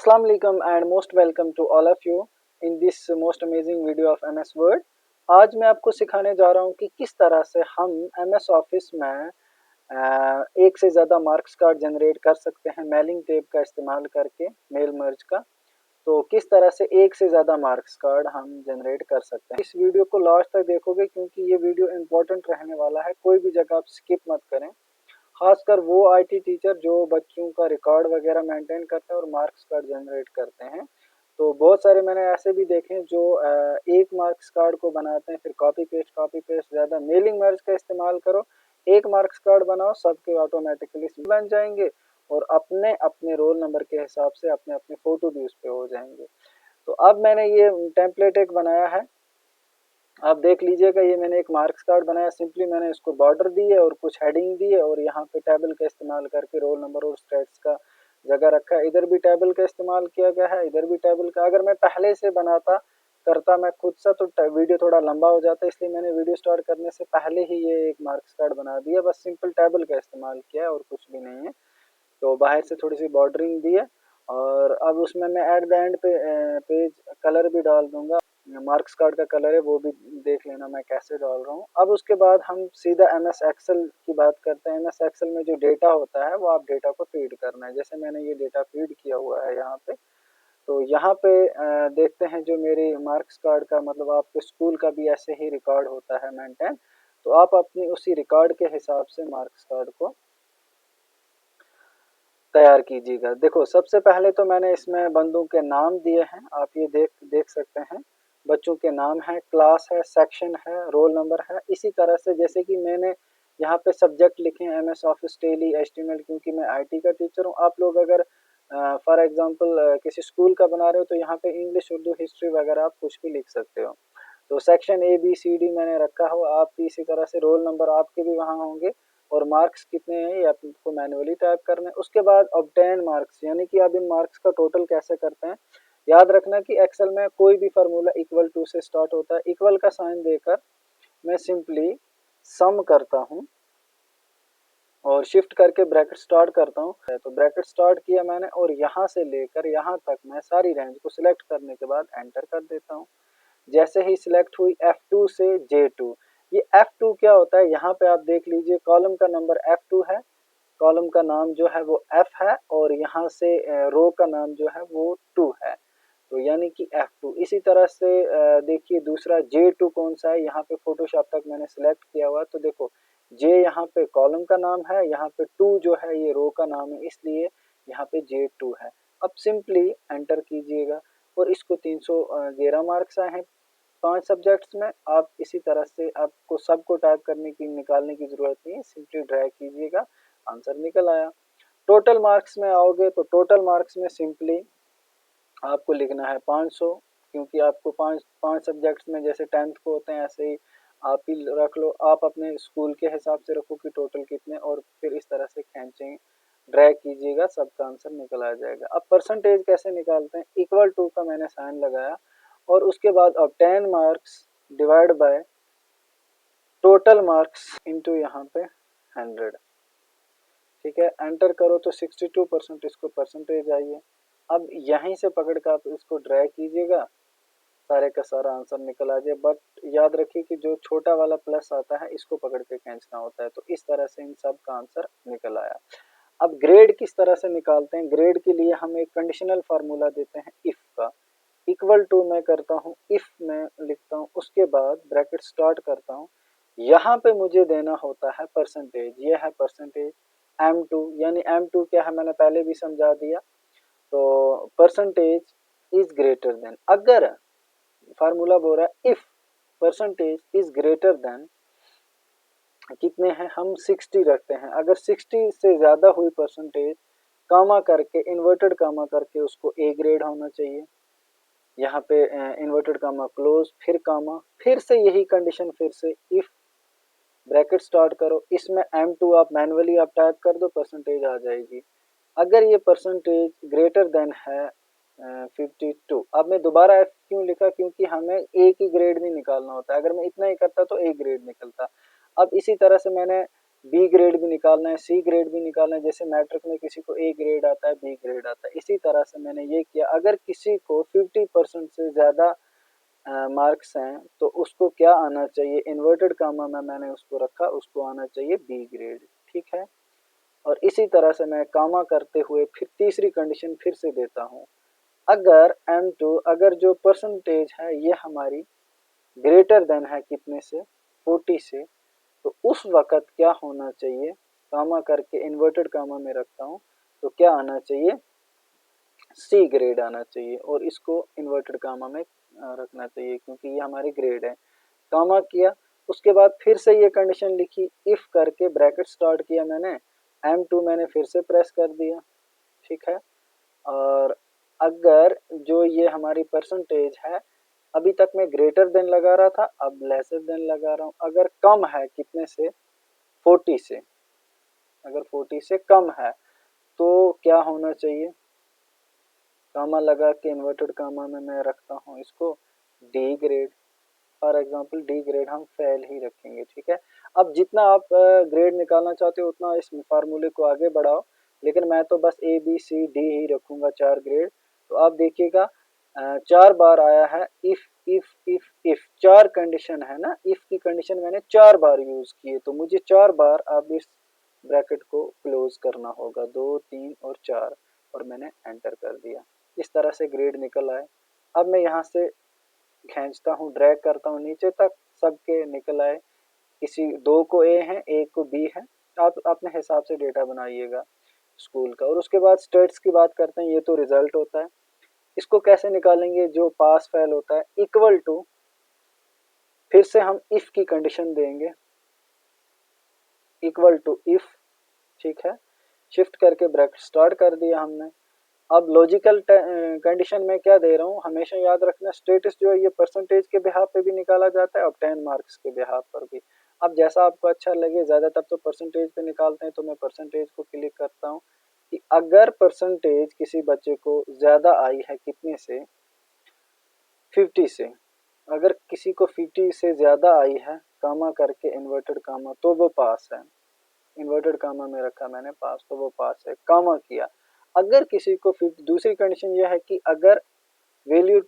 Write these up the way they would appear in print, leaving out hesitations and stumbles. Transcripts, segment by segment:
Assalamu alaikum and most welcome to all of you in this most amazing video of MS Word। आज मैं आपको सिखाने जा रहा हूँ कि किस तरह से हम MS ऑफिस में एक से ज़्यादा मार्क्स कार्ड जनरेट कर सकते हैं मेलिंग टेप का इस्तेमाल करके, मेल मर्ज का। तो किस तरह से एक से ज़्यादा मार्क्स कार्ड हम जनरेट कर सकते हैं। इस वीडियो को लास्ट तक देखोगे क्योंकि ये वीडियो इम्पोर्टेंट रहने वाला है, कोई भी जगह आप स्किप मत करें। खासकर वो आईटी टीचर जो बच्चों का रिकॉर्ड वगैरह मेंटेन करते हैं और मार्क्स कार्ड जनरेट करते हैं। तो बहुत सारे मैंने ऐसे भी देखे हैं जो एक मार्क्स कार्ड को बनाते हैं, फिर कॉपी पेस्ट ज़्यादा मेलिंग मर्ज का इस्तेमाल करो, एक मार्क्स कार्ड बनाओ, सबके ऑटोमेटिकली बन जाएंगे और अपने अपने रोल नंबर के हिसाब से अपने अपने फ़ोटो भी उस पर हो जाएंगे। तो अब मैंने ये टेम्पलेट एक बनाया है, आप देख लीजिएगा। ये मैंने एक मार्क्स कार्ड बनाया, सिंपली मैंने इसको बॉर्डर दी है और कुछ हेडिंग दी है और यहाँ पे टेबल का इस्तेमाल करके रोल नंबर और स्टेट्स का जगह रखा है। इधर भी टेबल का इस्तेमाल किया गया है, इधर भी टेबल का। अगर मैं पहले से बनाता करता मैं खुद सा तो वीडियो थोड़ा लंबा हो जाता, इसलिए मैंने वीडियो स्टार्ट करने से पहले ही ये एक मार्क्स कार्ड बना दिया। बस सिंपल टेबल का इस्तेमाल किया है और कुछ भी नहीं है। तो बाहर से थोड़ी सी बॉर्डरिंग दी है और अब उसमें मैं एट द एंड पे पेज कलर भी डाल दूंगा। मार्क्स कार्ड का कलर है वो भी देख लेना मैं कैसे डाल रहा हूँ। अब उसके बाद हम सीधा एमएस एक्सेल की बात करते हैं। एमएस एक्सेल में जो डेटा होता है वो आप डेटा को फीड करना है। जैसे मैंने ये डेटा फीड किया हुआ है यहाँ पे, तो यहाँ पे देखते हैं जो मेरे मार्क्स कार्ड का मतलब आपके स्कूल का भी ऐसे ही रिकॉर्ड होता है मेंटेन। तो आप अपनी उसी रिकॉर्ड के हिसाब से मार्क्स कार्ड को तैयार कीजिएगा। देखो सबसे पहले तो मैंने इसमें बंदों के नाम दिए हैं, आप ये देख सकते हैं। बच्चों के नाम है, क्लास है, सेक्शन है, रोल नंबर है। इसी तरह से जैसे कि मैंने यहाँ पे सब्जेक्ट लिखे हैं एमएस ऑफिस टेली एचटीएमएल, क्योंकि मैं आईटी का टीचर हूँ। आप लोग अगर फॉर एग्जांपल किसी स्कूल का बना रहे हो तो यहाँ पे इंग्लिश, उर्दू, हिस्ट्री वगैरह आप कुछ भी लिख सकते हो। तो सेक्शन ABCD मैंने रखा हो, आप इसी तरह से रोल नंबर आपके भी वहाँ होंगे और मार्क्स कितने हैं ये आपको मैनुअली टाइप करना है। उसके बाद ऑब्टेन मार्क्स, यानी कि आप इन मार्क्स का टोटल कैसे करते हैं। याद रखना कि एक्सेल में कोई भी फार्मूला इक्वल टू से स्टार्ट होता है। इक्वल का साइन देकर मैं सिंपली सम करता हूँ और शिफ्ट करके ब्रैकेट स्टार्ट करता हूँ। तो ब्रैकेट स्टार्ट किया मैंने और यहाँ से लेकर यहाँ तक मैं सारी रेंज को सिलेक्ट करने के बाद एंटर कर देता हूँ। जैसे ही सिलेक्ट हुई F2 से J2, ये F2 क्या होता है यहाँ पे आप देख लीजिए। कॉलम का नंबर F2 है, कॉलम का नाम जो है वो F है और यहाँ से रो का नाम जो है वो 2 है, तो यानी कि F2। इसी तरह से देखिए दूसरा J2 कौन सा है, यहाँ पे फोटोशॉप तक मैंने सिलेक्ट किया हुआ। तो देखो J यहाँ पे कॉलम का नाम है, यहाँ पे 2 जो है ये रो का नाम है, इसलिए यहाँ पे J2 है। अब सिंपली एंटर कीजिएगा और इसको 311 मार्क्स आए हैं 5 सब्जेक्ट्स में। आप इसी तरह से आपको सबको टाइप करने की निकालने की ज़रूरत नहीं है, सिंपली ड्रैग कीजिएगा, आंसर निकल आया। टोटल मार्क्स में आओगे तो टोटल मार्क्स में सिंपली आपको लिखना है 500, क्योंकि आपको पाँच सब्जेक्ट्स में जैसे 10th को होते हैं ऐसे ही आप ही रख लो। आप अपने स्कूल के हिसाब से रखो कि टोटल कितने, और फिर इस तरह से खींचेंगे, ड्रैग कीजिएगा, सबका आंसर निकल आ जाएगा। अब परसेंटेज कैसे निकालते हैं, इक्वल टू का मैंने साइन लगाया और उसके बाद अब 10 marks divide by total marks into यहाँ पे 100, ठीक है। एंटर करो तो 62% इसको परसेंटेज आई है। अब यहीं से पकड़ कर आप इसको ड्रैग कीजिएगा, सारे का सारा आंसर निकल आ जाए। बट याद रखिए कि जो छोटा वाला प्लस आता है इसको पकड़ के खींचना होता है। तो इस तरह से इन सब का आंसर निकल आया। अब ग्रेड किस तरह से निकालते हैं, ग्रेड के लिए हम एक कंडीशनल फार्मूला देते हैं इफ का। इक्वल टू मैं करता हूँ, इफ मैं लिखता हूँ, उसके बाद ब्रैकेट स्टार्ट करता हूँ। यहाँ पे मुझे देना होता है परसेंटेज, ये है परसेंटेज M2, यानी M2 क्या है मैंने पहले भी समझा दिया। तो परसेंटेज इज ग्रेटर देन, अगर फार्मूला बोल रहा है if percentage is greater than कितने हैं, हम 60 रखते हैं। अगर 60 से ज़्यादा हुई परसेंटेज, कामा करके इन्वर्टेड कामा करके उसको A ग्रेड होना चाहिए। यहाँ पे इन्वर्टेड कामा क्लोज, फिर कामा, फिर से यही कंडीशन, फिर से इफ ब्रैकेट स्टार्ट करो, इसमें M2 आप मैनुअली आप टाइप कर दो, परसेंटेज आ जाएगी। अगर ये परसेंटेज ग्रेटर देन है 52, अब मैं दोबारा F क्यों लिखा, क्योंकि हमें एक ही ग्रेड नहीं निकालना होता है। अगर मैं इतना ही करता तो एक ग्रेड निकलता। अब इसी तरह से मैंने बी ग्रेड भी निकालना है, सी ग्रेड भी निकालना है। जैसे मैट्रिक में किसी को ए ग्रेड आता है, बी ग्रेड आता है, इसी तरह से मैंने ये किया। अगर किसी को 50% से ज़्यादा मार्क्स हैं तो उसको क्या आना चाहिए, इन्वर्टेड कामा में मैंने उसको रखा, उसको आना चाहिए बी ग्रेड। ठीक है, और इसी तरह से मैं कामा करते हुए फिर तीसरी कंडीशन फिर से देता हूँ। अगर M2 अगर जो परसेंटेज है ये हमारी ग्रेटर देन है कितने से, 40 से, तो उस वक़्त क्या होना चाहिए, कामा करके इन्वर्टेड कामा में रखता हूँ, तो क्या आना चाहिए, सी ग्रेड आना चाहिए, और इसको इन्वर्टेड कामा में रखना चाहिए क्योंकि ये हमारी ग्रेड है। कामा किया, उसके बाद फिर से ये कंडीशन लिखी, इफ़ करके ब्रैकेट स्टार्ट किया मैंने, M2 मैंने फिर से प्रेस कर दिया। ठीक है, और अगर जो ये हमारी परसेंटेज है, अभी तक मैं ग्रेटर देन लगा रहा था, अब लेसर देन लगा रहा हूँ। अगर कम है कितने से, 40 से, अगर 40 से कम है तो क्या होना चाहिए, कामा लगा के इन्वर्टेड कामा में मैं रखता हूँ इसको D grade. For example D grade हम फेल ही रखेंगे। ठीक है, अब जितना आप ग्रेड निकालना चाहते हो उतना इस फार्मूले को आगे बढ़ाओ, लेकिन मैं तो बस ए बी सी डी ही रखूंगा, 4 ग्रेड। तो आप देखिएगा 4 बार आया है इफ 4 कंडीशन है ना, इफ की कंडीशन मैंने 4 बार यूज की है, तो मुझे 4 बार अब इस ब्रैकेट को क्लोज करना होगा, 2 3 और 4, और मैंने एंटर कर दिया। इस तरह से ग्रेड निकल आए। अब मैं यहाँ से खींचता हूँ, ड्रैग करता हूँ नीचे तक, सबके निकल आए। किसी 2 को ए है, एक को बी है। आप अपने हिसाब से डेटा बनाइएगा स्कूल का। और उसके बाद स्टेट्स की बात करते हैं, ये तो रिजल्ट होता है। इसको कैसे निकालेंगे, जो पास फेल होता है इक्वल टू, फिर से हम इफ की कंडीशन देंगे, इक्वल टू इफ। ठीक है, शिफ्ट करके ब्रैकेट स्टार्ट कर दिया हमने। अब लॉजिकल कंडीशन में क्या दे रहा हूँ, हमेशा याद रखना, स्टेटस जो है ये परसेंटेज के बिहाफ पे भी निकाला जाता है और 10 मार्क्स के बिहाफ पर भी। अब जैसा आपको अच्छा लगे, ज़्यादातर तो परसेंटेज पे निकालते हैं, तो मैं परसेंटेज को क्लिक करता हूँ कि अगर परसेंटेज किसी बच्चे को ज़्यादा आई है कितने से, 50 से, अगर किसी को 50 से ज़्यादा आई है, कामा करके इन्वर्टेड कामा, तो वो पास है। इन्वर्टेड कामा में रखा मैंने पास, तो वो पास है, कामा किया। अगर किसी को 50, दूसरी कंडीशन यह है कि अगर वैल्यू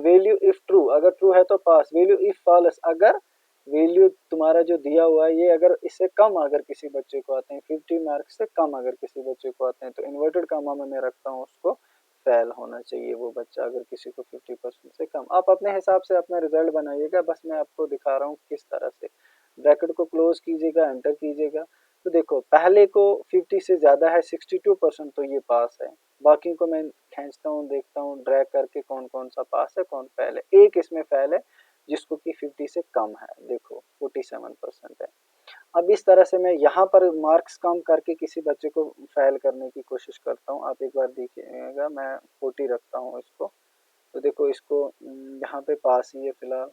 वैल्यू इफ ट्रू, अगर ट्रू है तो पास, वैल्यू इफ फॉल्स, अगर वैल्यू तुम्हारा जो दिया हुआ है ये अगर इससे कम अगर किसी बच्चे को आते हैं, 50 मार्क्स से कम अगर किसी बच्चे को आते हैं, तो इन्वर्टेड कामा में मैं रखता हूँ उसको फेल होना चाहिए वो बच्चा, अगर किसी को 50% से कम। आप अपने हिसाब से अपना रिजल्ट बनाइएगा, बस मैं आपको दिखा रहा हूँ किस तरह से। ब्रैकेट को क्लोज कीजिएगा, एंटर कीजिएगा, तो देखो पहले को 50 से ज़्यादा है, 62%, तो ये पास है। बाकी को मैं खींचता हूँ, देखता हूँ ड्रैग करके कौन कौन सा पास है, कौन फेल है। एक इसमें फेल है जिसको कि 50 से कम है, देखो 47% है। अब इस तरह से मैं यहाँ पर मार्क्स कम करके किसी बच्चे को फेल करने की कोशिश करता हूँ। आप एक बार देखिएगा, मैं 40 रखता हूँ इसको, तो देखो इसको यहाँ पे पास ही है फिलहाल।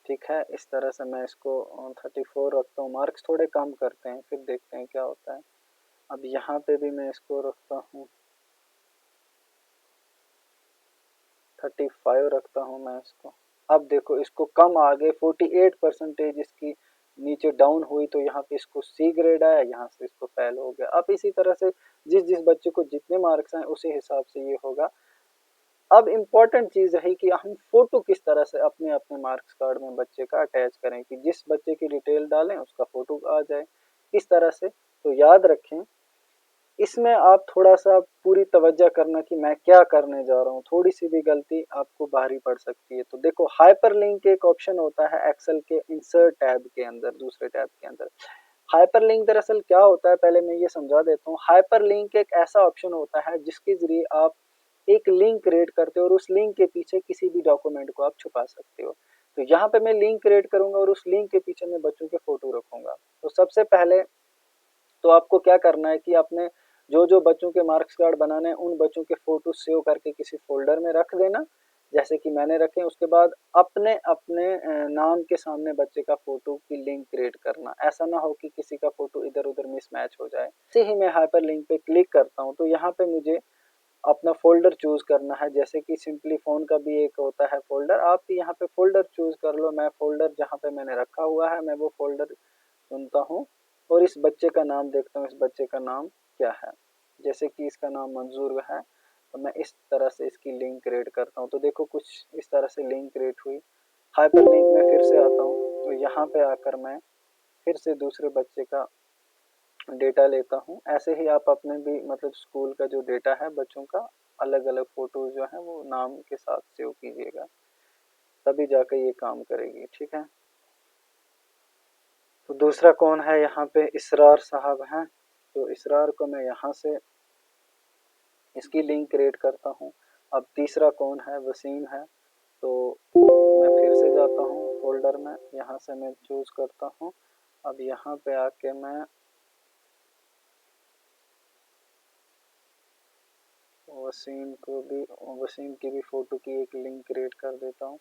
ठीक है, इस तरह से मैं इसको 34 रखता हूँ। मार्क्स थोड़े कम करते हैं, फिर देखते हैं क्या होता है। अब यहाँ पे भी मैं इसको रखता हूँ, 35 रखता हूँ मैं इसको। अब देखो इसको कम आ गए, 48 परसेंटेज इसकी नीचे डाउन हुई, तो यहाँ पे इसको सी ग्रेड आया, यहाँ से इसको फेल हो गया। अब इसी तरह से जिस जिस बच्चे को जितने मार्क्स आए उसी हिसाब से ये होगा। अब इम्पोर्टेंट चीज़ है कि हम फोटो किस तरह से अपने अपने मार्क्स कार्ड में बच्चे का अटैच करें, कि जिस बच्चे की डिटेल डालें उसका फोटो आ जाए, किस तरह से। तो याद रखें, इसमें आप थोड़ा सा पूरी तवज्जो करना कि मैं क्या करने जा रहा हूँ, थोड़ी सी भी गलती आपको भारी पड़ सकती है। तो देखो हाइपरलिंक एक ऑप्शन होता है एक्सेल के इंसर्ट टैब के अंदर, दूसरे टैब के अंदर। हाइपरलिंक दरअसल क्या होता है, पहले मैं ये समझा देता हूँ। हाइपरलिंक एक ऐसा ऑप्शन होता है जिसके जरिए आप एक लिंक क्रिएट करते हो और उस लिंक के पीछे किसी भी डॉक्यूमेंट को आप छुपा सकते हो। तो यहाँ पे मैं लिंक क्रिएट करूंगा और उस लिंक के पीछे मैं बच्चों के फोटो रखूंगा। तो सबसे पहले तो आपको क्या करना है कि अपने जो जो बच्चों के मार्क्स कार्ड बनाने हैं उन बच्चों के फोटो सेव करके किसी फोल्डर में रख देना, जैसे कि मैंने रखे। उसके बाद अपने अपने नाम के सामने बच्चे का फोटो की लिंक क्रिएट करना, ऐसा ना हो कि किसी का फोटो इधर उधर मिसमैच हो जाए। ऐसे ही मैं हाइपर लिंक पे क्लिक करता हूँ, तो यहाँ पे मुझे अपना फोल्डर चूज करना है, जैसे कि सिंपली फोन का भी एक होता है फोल्डर, आप यहाँ पे फोल्डर चूज कर लो। मैं फोल्डर जहाँ पे मैंने रखा हुआ है मैं वो फोल्डर चुनता हूँ और इस बच्चे का नाम देखता हूँ, इस बच्चे का नाम क्या है। जैसे कि इसका नाम मंजूर है, तो मैं इस तरह से इसकी लिंक क्रिएट करता हूँ। तो देखो कुछ इस तरह से लिंक क्रिएट हुई। हाइपरलिंक में फिर से आता हूँ, तो यहाँ पे आकर मैं फिर से दूसरे बच्चे का डेटा लेता हूँ। ऐसे ही आप अपने भी मतलब स्कूल का जो डेटा है बच्चों का, अलग अलग फोटोज जो है वो नाम के साथ सेव कीजिएगा, तभी जाकर ये काम करेगी। ठीक है, तो दूसरा कौन है यहाँ पे, इसरार साहब हैं। तो इसरार को मैं यहाँ से इसकी लिंक क्रिएट करता हूँ। अब तीसरा कौन है, वसीम है। तो मैं फिर से जाता हूँ फोल्डर में, यहाँ से मैं चूज करता हूँ। अब यहाँ पे आके मैं वसीम की भी फ़ोटो की एक लिंक क्रिएट कर देता हूँ।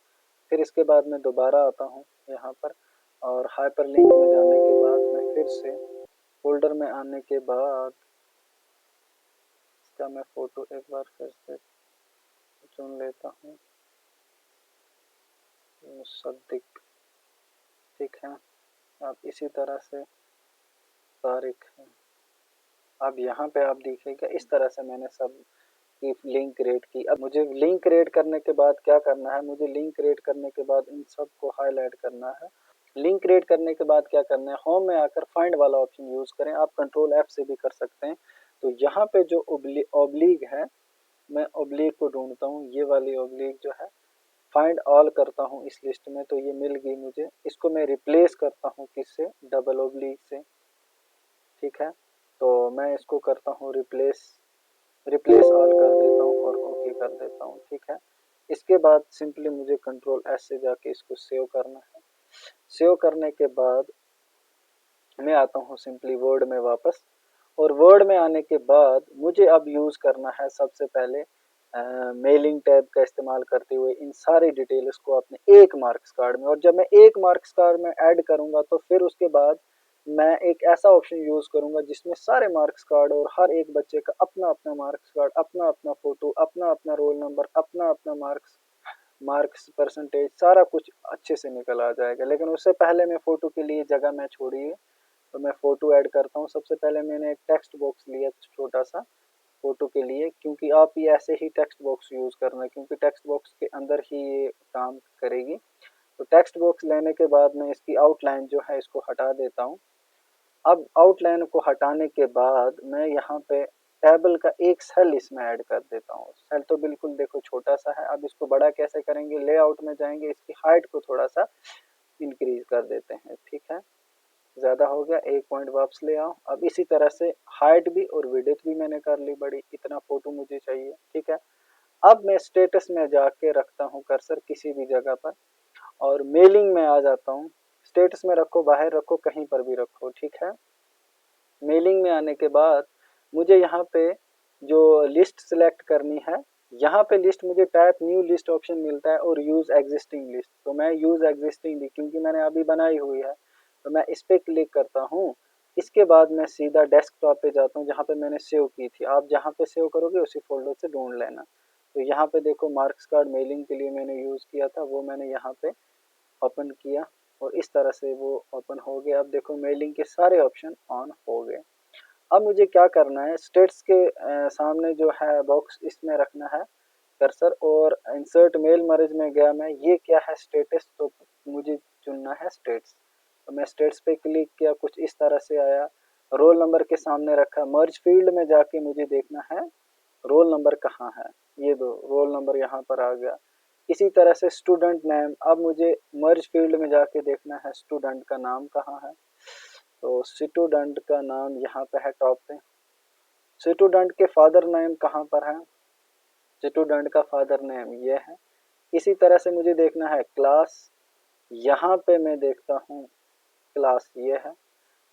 फिर इसके बाद मैं दोबारा आता हूँ यहाँ पर, और हाइपरलिंक में जाने के बाद मैं फिर से फोल्डर में आने के बाद इसका मैं फ़ोटो एक बार फिर से चुन लेता हूँ, मुसद्दिक। ठीक है, अब इसी तरह से तारिक है। अब यहाँ पे आप देखिएगा इस तरह से मैंने सब की लिंक क्रिएट की। अब मुझे लिंक क्रिएट करने के बाद क्या करना है, मुझे लिंक क्रिएट करने के बाद इन सब को हाईलाइट करना है। लिंक क्रिएट करने के बाद क्या करना है, होम में आकर फाइंड वाला ऑप्शन यूज करें, आप कंट्रोल F से भी कर सकते हैं। तो यहाँ पे जो ओब्लिक है, मैं ओब्लिक को ढूंढता हूँ, ये वाली ओब्लिक जो है, फाइंड ऑल करता हूँ इस लिस्ट में, तो ये मिल गई मुझे। इसको मैं रिप्लेस करता हूँ किससे, डबल ओब्लिक से। ठीक है, तो मैं इसको करता हूँ रिप्लेस ऑल कर देता हूँ और ओके कर देता हूँ। ठीक है, इसके बाद सिंपली मुझे कंट्रोल S से जाके इसको सेव करना है। सेव करने के बाद मैं आता हूँ सिंपली वर्ड में वापस, और वर्ड में आने के बाद मुझे अब यूज़ करना है सबसे पहले मेलिंग टैब का इस्तेमाल करते हुए इन सारी डिटेल्स को अपने एक मार्क्स कार्ड में। और जब मैं एक मार्क्स कार्ड में ऐड करूँगा तो फिर उसके बाद मैं एक ऐसा ऑप्शन यूज़ करूँगा जिसमें सारे मार्क्स कार्ड और हर एक बच्चे का अपना अपना मार्क्स कार्ड, अपना अपना फ़ोटो, अपना अपना रोल नंबर, अपना अपना मार्क्स परसेंटेज, सारा कुछ अच्छे से निकल आ जाएगा। लेकिन उससे पहले मैं फ़ोटो के लिए जगह मैं छोड़िए, तो मैं फ़ोटो ऐड करता हूँ। सबसे पहले मैंने एक टेक्स्ट बॉक्स लिया छोटा सा फ़ोटो के लिए, क्योंकि आप ये ऐसे ही टेक्स्ट बॉक्स यूज़ करना, क्योंकि टेक्स्ट बॉक्स के अंदर ही ये काम करेगी। तो टेक्स्ट बॉक्स लेने के बाद मैं इसकी आउटलाइन जो है इसको हटा देता हूँ। अब आउटलाइन को हटाने के बाद मैं यहाँ पे टेबल का एक सेल इसमें ऐड कर देता हूँ। सेल तो बिल्कुल देखो छोटा सा है। अब इसको बड़ा कैसे करेंगे, लेआउट में जाएंगे, इसकी हाइट को थोड़ा सा इंक्रीज कर देते हैं। ठीक है, ज़्यादा हो गया, एक पॉइंट वापस ले आओ। अब इसी तरह से हाइट भी और विड्थ भी मैंने कर ली बड़ी, इतना फोटो मुझे चाहिए। ठीक है, अब मैं स्टेटस में जाके रखता हूँ कर्सर किसी भी जगह पर, और मेलिंग में आ जाता हूँ। स्टेटस में रखो, बाहर रखो, कहीं पर भी रखो। ठीक है, मेलिंग में आने के बाद मुझे यहाँ पे जो लिस्ट सिलेक्ट करनी है, यहाँ पे लिस्ट मुझे टाइप न्यू लिस्ट ऑप्शन मिलता है और यूज़ एग्जिस्टिंग लिस्ट। तो मैं यूज़ एग्जिस्टिंग दी क्योंकि मैंने अभी बनाई हुई है, तो मैं इस पर क्लिक करता हूँ। इसके बाद मैं सीधा डेस्कटॉप पे जाता हूँ जहाँ पे मैंने सेव की थी। आप जहाँ पे सेव करोगे उसी फोल्डर से ढूंढ लेना। तो यहाँ पे देखो मार्क्स कार्ड मेलिंग के लिए मैंने यूज़ किया था, वो मैंने यहाँ पे ओपन किया और इस तरह से वो ओपन हो गया। अब देखो मेलिंग के सारे ऑप्शन ऑन हो गए। अब मुझे क्या करना है, स्टेट्स के सामने जो है बॉक्स इसमें रखना है कर्सर, और इंसर्ट मेल मर्ज में गया मैं, ये क्या है स्टेटस, तो मुझे चुनना है स्टेट्स। तो मैं स्टेट्स पे क्लिक किया, कुछ इस तरह से आया। रोल नंबर के सामने रखा, मर्ज फील्ड में जाके मुझे देखना है रोल नंबर कहाँ है, ये दो रोल नंबर यहाँ पर आ गया। इसी तरह से स्टूडेंट नेम, अब मुझे मर्ज फील्ड में जाके देखना है स्टूडेंट का नाम कहाँ है। तो स्टूडेंट का नाम यहाँ पे है टॉप पे। स्टूडेंट के फादर नेम कहाँ पर है, स्टूडेंट का फादर नेम ये है। इसी तरह से मुझे देखना है क्लास, यहाँ पे मैं देखता हूँ क्लास ये है,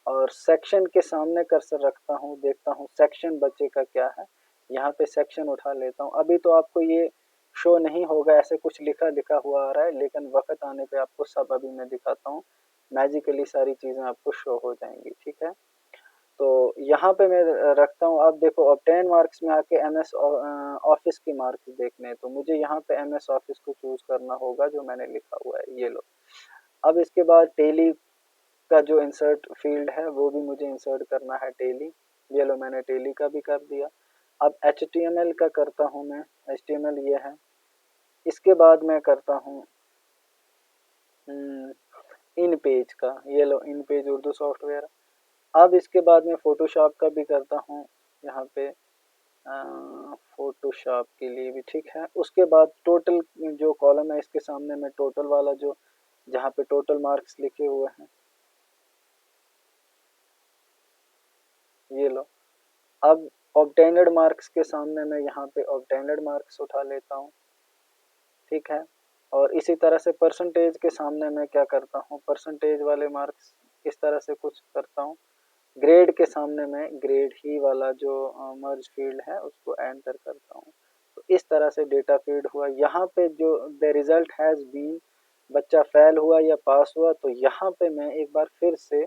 और सेक्शन के सामने कर्सर रखता हूँ, देखता हूँ सेक्शन बच्चे का क्या है, यहाँ पे सेक्शन उठा लेता हूँ। अभी तो आपको ये शो नहीं होगा, ऐसे कुछ लिखा लिखा हुआ आ रहा है, लेकिन वक्त आने पे आपको सब अभी मैं दिखाता हूँ, मैजिकली सारी चीज़ें आपको शो हो जाएंगी। ठीक है, तो यहाँ पे मैं रखता हूँ। अब देखो अब 10 मार्क्स में आके MS ऑफिस के मार्क्स देखने हैं, तो मुझे यहाँ पे MS ऑफिस को चूज करना होगा जो मैंने लिखा हुआ है, ये लो। अब इसके बाद टेली का जो इंसर्ट फील्ड है वो भी मुझे इंसर्ट करना है टेली। ये लो मैंने टेली का भी कर दिया। अब HTML का करता हूँ मैं। HTML ये है। इसके बाद मैं करता हूँ इन पेज का। ये लो इन पेज उर्दू सॉफ्टवेयर। अब इसके बाद मैं फोटोशॉप का भी करता हूँ यहाँ पे। फोटोशॉप के लिए भी ठीक है। उसके बाद टोटल जो कॉलम है इसके सामने मैं टोटल वाला जो जहाँ पे टोटल मार्क्स लिखे हुए हैं ये लो। अब ऑब्टेन्ड मार्क्स के सामने मैं यहाँ पे ऑब्टेन्ड मार्क्स उठा लेता हूँ। ठीक है। और इसी तरह से परसेंटेज के सामने मैं क्या करता हूँ, परसेंटेज वाले मार्क्स इस तरह से कुछ करता हूँ। ग्रेड के सामने मैं ग्रेड ही वाला जो मर्ज फील्ड है उसको एंटर करता हूँ। तो इस तरह से डेटा फीड हुआ। यहाँ पे जो द रिजल्ट हैज़ बीन, बच्चा फेल हुआ या पास हुआ, तो यहाँ पे मैं एक बार फिर से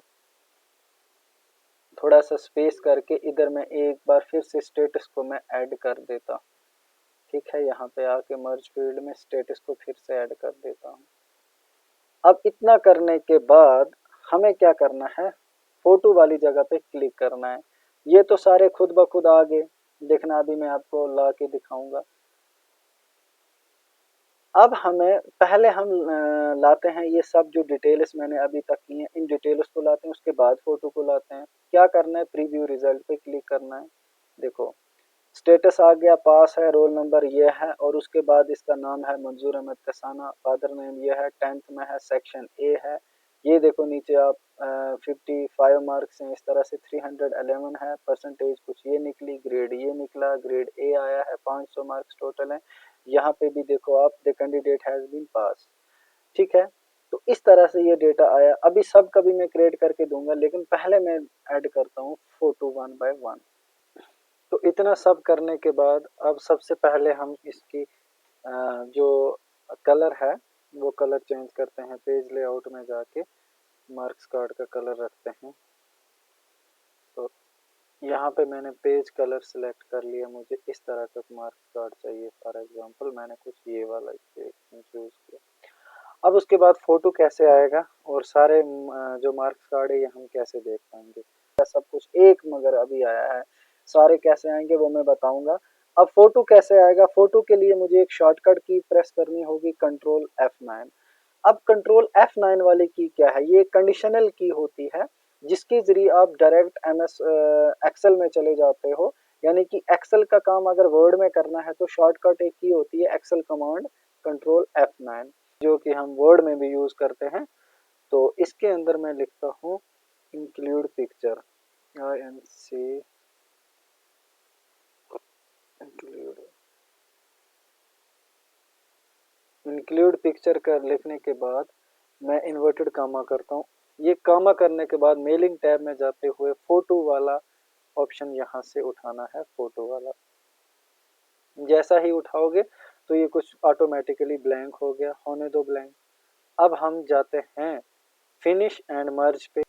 थोड़ा सा स्पेस करके इधर मैं एक बार फिर से स्टेटस को मैं ऐड कर देता हूँ। ठीक है। यहाँ पे आके मर्ज फील्ड में स्टेटस को फिर से ऐड कर देता हूँ। अब इतना करने के बाद हमें क्या करना है, फोटो वाली जगह पे क्लिक करना है। ये तो सारे खुद ब खुद आ गए, देखना अभी मैं आपको ला के दिखाऊंगा। अब हमें पहले हम लाते हैं ये सब जो डिटेल्स मैंने अभी तक की हैं, इन डिटेल्स को लाते हैं, उसके बाद फोटो को लाते हैं। क्या करना है, प्रीव्यू रिजल्ट पे क्लिक करना है। देखो स्टेटस आ गया, पास है, रोल नंबर ये है, और उसके बाद इसका नाम है मंजूर अहमद कसाना, फादर नेम ये है, 10th में है, सेक्शन ए है। ये देखो नीचे आप 55 मार्क्स हैं, इस तरह से 311 है, परसेंटेज कुछ ये निकली, ग्रेड ये निकला, ग्रेड ए आया है, 500 मार्क्स टोटल है। यहाँ पे भी देखो आप, the candidate has been pass. ठीक है। तो इस तरह से ये डेटा आया। अभी सब कभी मैं क्रिएट करके दूंगा, लेकिन पहले मैं ऐड करता हूँ फोटो 1 बाय 1। तो इतना सब करने के बाद अब सबसे पहले हम इसकी जो कलर है वो कलर चेंज करते हैं। पेज लेआउट में जाके मार्क्स कार्ड का कलर रखते हैं। तो यहाँ पे मैंने पेज कलर सिलेक्ट कर लिया। मुझे इस तरह का मार्क्स कार्ड चाहिए। फॉर एग्जांपल मैंने कुछ ये वाला चूज किया। अब उसके बाद फोटो कैसे आएगा और सारे जो मार्क्स कार्ड है ये हम कैसे देख पाएंगे, सब कुछ एक मगर अभी आया है, सारे कैसे आएंगे वो मैं बताऊंगा। अब फोटो कैसे आएगा, फोटो के लिए मुझे एक शॉर्टकट की प्रेस करनी होगी, कंट्रोल F9। अब कंट्रोल F9 वाली की क्या है, ये कंडीशनल की होती है जिसके जरिए आप डायरेक्ट MS एक्सेल में चले जाते हो। यानी कि एक्सेल का काम अगर वर्ड में करना है तो शॉर्टकट एक की होती है एक्सेल कमांड कंट्रोल F9, जो कि हम वर्ड में भी यूज करते हैं। तो इसके अंदर मैं लिखता हूँ include picture, INC include picture कर लिखने के बाद मैं इन्वर्टेड कामा करता हूँ। ये कामा करने के बाद मेलिंग टैब में जाते हुए फोटो वाला ऑप्शन यहाँ से उठाना है, फोटो वाला। जैसा ही उठाओगे तो ये कुछ ऑटोमेटिकली ब्लैंक हो गया, होने दो ब्लैंक। अब हम जाते हैं फिनिश एंड मर्ज पे।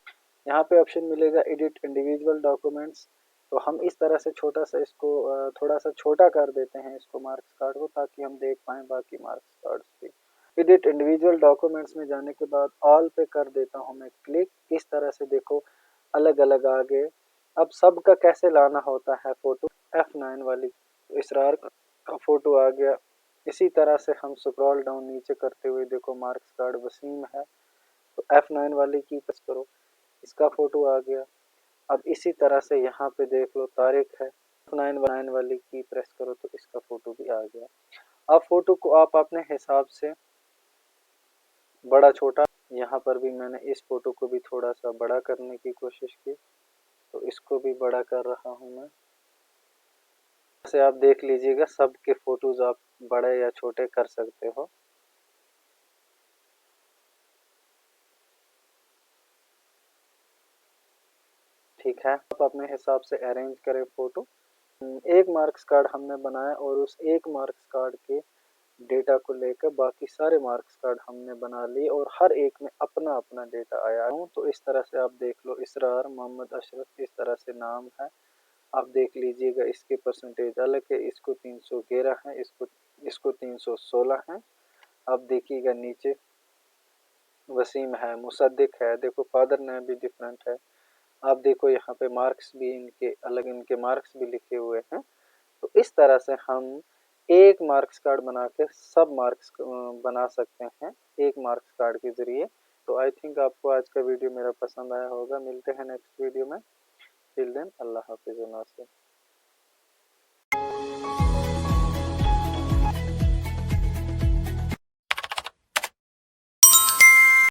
यहाँ पे ऑप्शन मिलेगा एडिट इंडिविजुअल डॉक्यूमेंट्स। तो हम इस तरह से छोटा सा इसको थोड़ा सा छोटा कर देते हैं इसको मार्क्स कार्ड को, ताकि हम देख पाएँ बाकी मार्क्स कार्ड्स भी। एडिट इंडिविजुअल डॉक्यूमेंट्स में जाने के बाद ऑल पे कर देता हूँ मैं क्लिक। इस तरह से देखो अलग अलग आ गए। अब सबका कैसे लाना होता है फोटो, F9 वाली। तो इसरार का फोटो आ गया। इसी तरह से हम स्क्रॉल डाउन नीचे करते हुए देखो मार्क्स कार्ड वसीम है, तो F9 वाली की प्रेस करो, इसका फोटो आ गया। अब इसी तरह से यहाँ पे देख लो तारिक है, F9 वाली की प्रेस करो तो इसका फोटो भी आ गया। अब फोटो को आप अपने हिसाब से बड़ा छोटा, यहाँ पर भी मैंने इस फोटो को भी थोड़ा सा बड़ा करने की कोशिश की, तो इसको भी बड़ा कर रहा हूँ मैं। से आप देख लीजिएगा सबके फोटोज आप बड़े या छोटे कर सकते हो। ठीक है। आप अपने हिसाब से अरेंज करें फोटो। एक मार्क्स कार्ड हमने बनाया और उस एक मार्क्स कार्ड के डेटा को लेकर बाकी सारे मार्क्स कार्ड हमने बना लिए और हर एक में अपना अपना डेटा आया हूँ। तो इस तरह से आप देख लो, इसरार मोहम्मद अशरफ इस तरह से नाम है। आप देख लीजिएगा इसके परसेंटेज अलग है, इसको 311 है, इसको 316 है। अब देखिएगा नीचे वसीम है, मुसद्दिक है, देखो फादर नेम भी डिफरेंट है। आप देखो यहाँ पे मार्क्स भी इनके अलग, इनके मार्क्स भी लिखे हुए हैं। तो इस तरह से हम एक मार्क्स कार्ड बना के सब मार्क्स बना सकते हैं एक मार्क्स कार्ड के ज़रिए। तो आई थिंक आपको आज का वीडियो मेरा पसंद आया होगा। मिलते हैं नेक्स्ट वीडियो में। टिल देन अल्लाह हाफिज़।